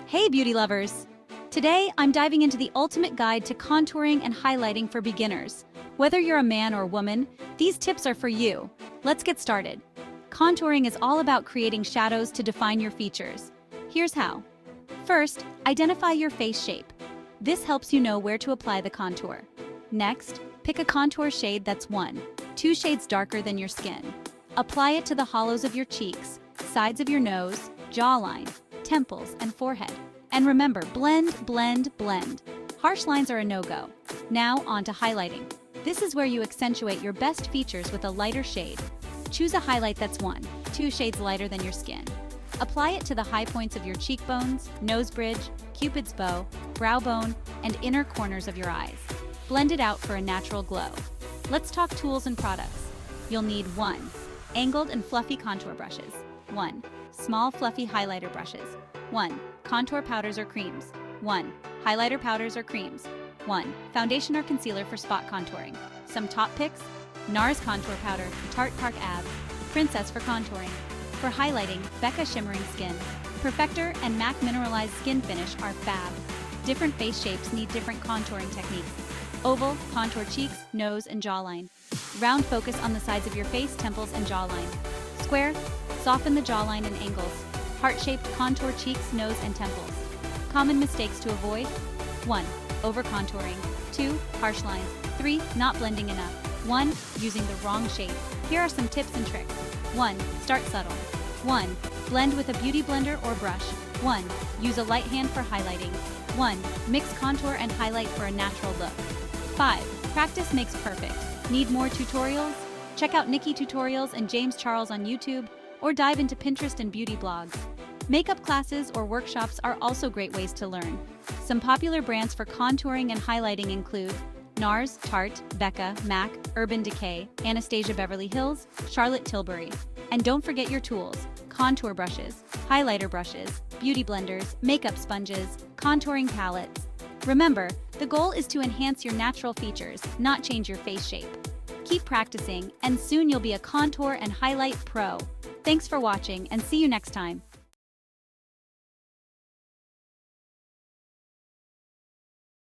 Hey beauty lovers! Today, I'm diving into the ultimate guide to contouring and highlighting for beginners. Whether you're a man or woman, these tips are for you. Let's get started. Contouring is all about creating shadows to define your features. Here's how. First, identify your face shape. This helps you know where to apply the contour. Next, pick a contour shade that's 2 shades darker than your skin. Apply it to the hollows of your cheeks, sides of your nose, jawline, temples, and forehead. And remember, blend, blend, blend. Harsh lines are a no-go. Now, on to highlighting. This is where you accentuate your best features with a lighter shade. Choose a highlight that's 2 shades lighter than your skin. Apply it to the high points of your cheekbones, nose bridge, cupid's bow, brow bone, and inner corners of your eyes. Blend it out for a natural glow. Let's talk tools and products. You'll need 1. Angled and fluffy contour brushes. 1. Small fluffy highlighter brushes. 1. Contour powders or creams. 1. Highlighter powders or creams. 1. Foundation or concealer for spot contouring. Some top picks: NARS Contour Powder, Tarte Park Ave, Princess for contouring. For highlighting, Becca Shimmering Skin, Perfector, and MAC Mineralized Skin Finish are fab. Different face shapes need different contouring techniques. Oval, contour cheeks, nose, and jawline. Round, focus on the sides of your face, temples, and jawline. Square, soften the jawline and angles. Heart-shaped, contour cheeks, nose, and temples. Common mistakes to avoid: 1. Over-contouring. 2. Harsh lines. 3. Not blending enough. 1. Using the wrong shade. Here are some tips and tricks. 1. Start subtle. 1. Blend with a beauty blender or brush. 1. Use a light hand for highlighting. 1. Mix contour and highlight for a natural look. 5. Practice makes perfect. Need more tutorials? Check out Nikki Tutorials and James Charles on YouTube, or dive into Pinterest and beauty blogs. Makeup classes or workshops are also great ways to learn. Some popular brands for contouring and highlighting include NARS, Tarte, Becca, MAC, Urban Decay, Anastasia Beverly Hills, Charlotte Tilbury. And don't forget your tools: contour brushes, highlighter brushes, beauty blenders, makeup sponges, contouring palettes. Remember, the goal is to enhance your natural features, not change your face shape. Keep practicing, and soon you'll be a contour and highlight pro. Thanks for watching, and see you next time.